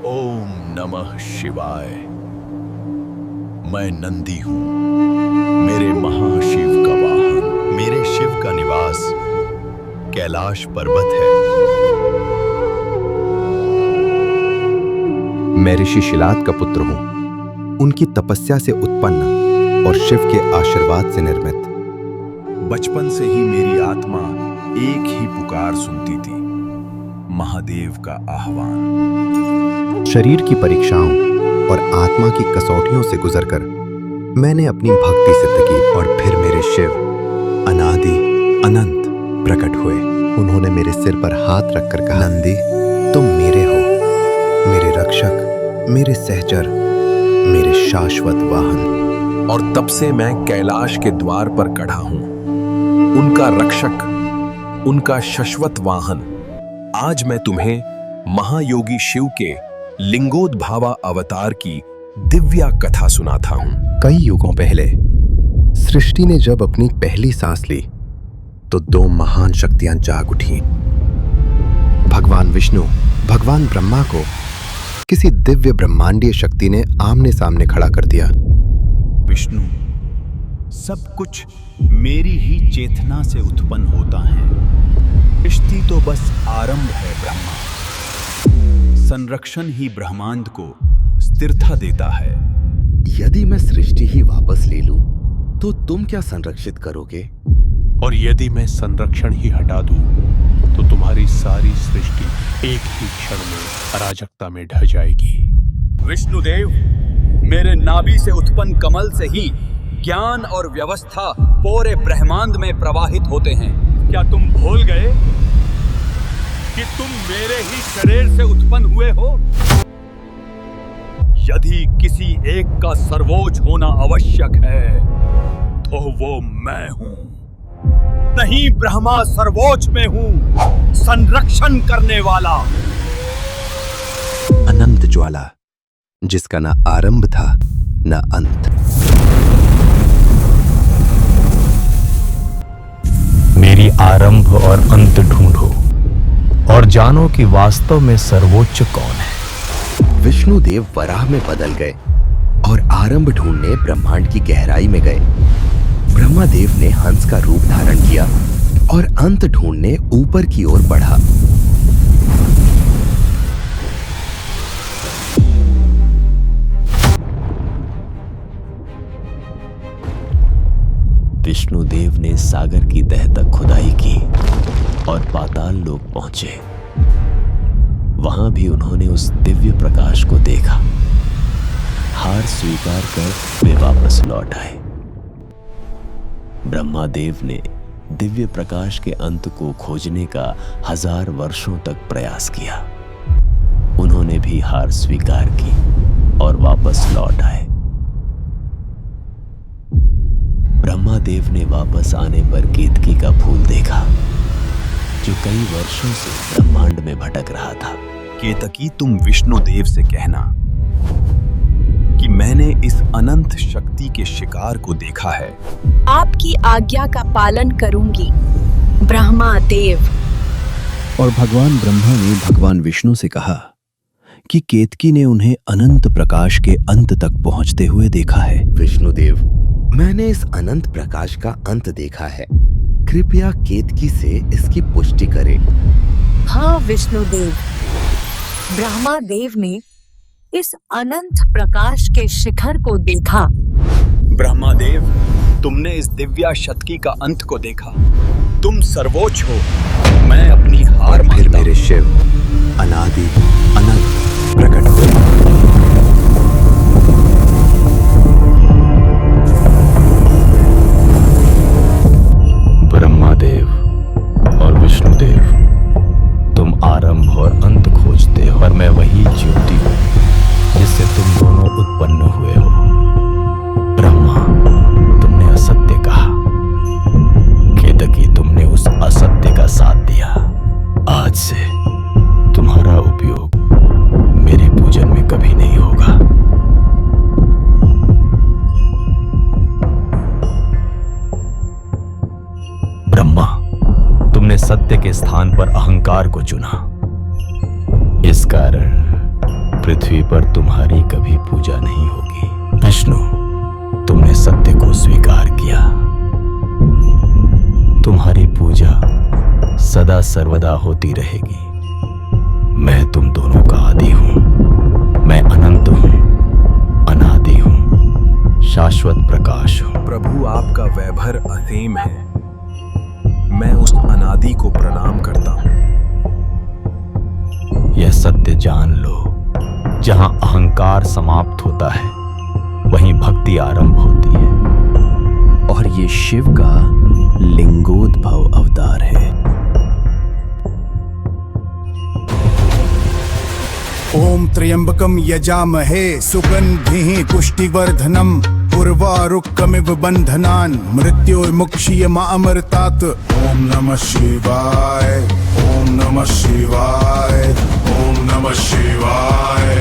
ओम नमः शिवाय। मैं नंदी हूं, मेरे महाशिव का वाहन, मेरे शिव का निवास कैलाश पर्वत है। मैं ऋषि शिलाद का पुत्र हूं, उनकी तपस्या से उत्पन्न और शिव के आशीर्वाद से निर्मित। बचपन से ही मेरी आत्मा एक ही पुकार सुनती थी, महादेव का आह्वान। शरीर की परीक्षाओं और आत्मा की कसौटियों से गुजरकर मैंने अपनी भक्ति सिद्ध की और फिर मेरे शिव अनादि अनंत प्रकट हुए। उन्होंने मेरे सिर पर हाथ रखकर कहा, नंदी तुम मेरे हो, मेरे रक्षक, मेरे सहचर, मेरे शाश्वत वाहन। और तब से मैं कैलाश के द्वार पर खड़ा हूं, उनका रक्षक, उनका शाश्वत वाहन। आज मैं तुम्हें महायोगी शिव के लिंगोद्भावा अवतार की दिव्या कथा सुनाता हूं। कई युगों पहले सृष्टि ने जब अपनी पहली सांस ली तो दो महान शक्तियां जाग उठी। भगवान विष्णु भगवान ब्रह्मा को किसी दिव्य ब्रह्मांडीय शक्ति ने आमने सामने खड़ा कर दिया। विष्णु, सब कुछ मेरी ही चेतना से उत्पन्न होता है। सृष्टि तो बस आरंभ है ब्रह्मा। संरक्षण ही ब्रह्मांड को स्थिरता देता है। यदि मैं सृष्टि ही वापस ले लूं, तो तुम क्या संरक्षित करोगे? और यदि मैं संरक्षण ही हटा दूं, तो तुम्हारी सारी सृष्टि एक ही क्षण में अराजकता में ढह जाएगी। विष्णुदेव, मेरे नाभि से उत्पन्न कमल से ही ज्ञान और व्यवस्था पूरे ब्रह्मांड में प्रवाहित होते हैं। क्या तुम भूल गए कि तुम मेरे ही शरीर से उत्पन्न हुए हो? यदि किसी एक का सर्वोच्च होना आवश्यक है, तो वो मैं हूं। नहीं, ब्रह्मा सर्वोच्च में हूं, संरक्षण करने वाला। अनंत ज्वाला, जिसका न आरंभ था न अंत। मेरी आरंभ और अंत ढूंढो और जानो कि वास्तव में सर्वोच्च कौन है। विष्णुदेव वराह में बदल गए और आरंभ ढूंढने ब्रह्मांड की गहराई में गए। ब्रह्मादेव ने हंस का रूप धारण किया और अंत ढूंढने ऊपर की ओर बढ़ा। विष्णुदेव ने सागर की तह तक खुदाई की और पाताल लोक पहुंचे। वहां भी उन्होंने उस दिव्य प्रकाश को देखा। हार स्वीकार कर वे वापस लौट आए। ब्रह्मादेव ने दिव्य प्रकाश के अंत को खोजने का 1000 वर्षों तक प्रयास किया। उन्होंने भी हार स्वीकार की और वापस लौट आए। ब्रह्मादेव ने वापस आने पर केतकी का फूल देखा, जो कई वर्षों से ब्रह्मांड में भटक रहा था। केतकी, तुम विष्णुदेव से कहना कि मैंने इस अनंत शक्ति के शिकार को देखा है। आपकी आज्ञा का पालन करूंगी, ब्रह्मादेव। और भगवान ब्रह्मा ने भगवान विष्णु से कहा कि केतकी ने उन्हें अनंत प्रकाश के अंत तक पहुंचते हुए देखा है। विष्णुदेव, मैंने इस अनंत प्रकाश का अंत देखा है। कृपया केतकी से इसकी पुष्टि करें। हाँ विष्णुदेव, ब्रह्मादेव ने इस अनंत प्रकाश के शिखर को देखा। ब्रह्मादेव, तुमने इस दिव्या शक्ति का अंत को देखा। तुम सर्वोच्च हो, मैं अपनी हार फिर मानता मेरे शिव अनादि अनंत प्रकट हुए। ब्रह्मादेव और विष्णुदेव, तुम आरंभ और अंत खोजते हो और मैं वही ज्योति हूं जिससे तुम दोनों उत्पन्न हुए हो। ब्रह्मा, तुमने असत्य कहा। केतकी, तुमने उस असत्य का साथ दिया। आज से तुम्हारा उपयोग मेरे पूजन में कभी नहीं होगा। ब्रह्मा, तुमने सत्य के स्थान पर अहंकार को चुना। इस कारण पृथ्वी पर तुम्हारी कभी पूजा नहीं होगी। विष्णु, तुमने सत्य को स्वीकार किया। तुम्हारी पूजा सदा सर्वदा होती रहेगी। मैं तुम दोनों का आदि हूं। मैं अनंत हूं, अनादि हूं, शाश्वत प्रकाश हूं। प्रभु, आपका वैभव असीम है। मैं उस अनादि को प्रणाम करता हूं। यह सत्य जान लो, जहां अहंकार समाप्त होता है वहीं भक्ति आरंभ होती है। और ये शिव का लिंगोद्भव अवतार है। ओम त्र्यंबकम यजामहे सुगंधिः पुष्टिवर्धनम उर्वारुकमिव बंधनान् मृत्योर्मुक्षीयमामृतात्। ओम नमः शिवाय, ओम नमः शिवाय, ओम नमः शिवाय।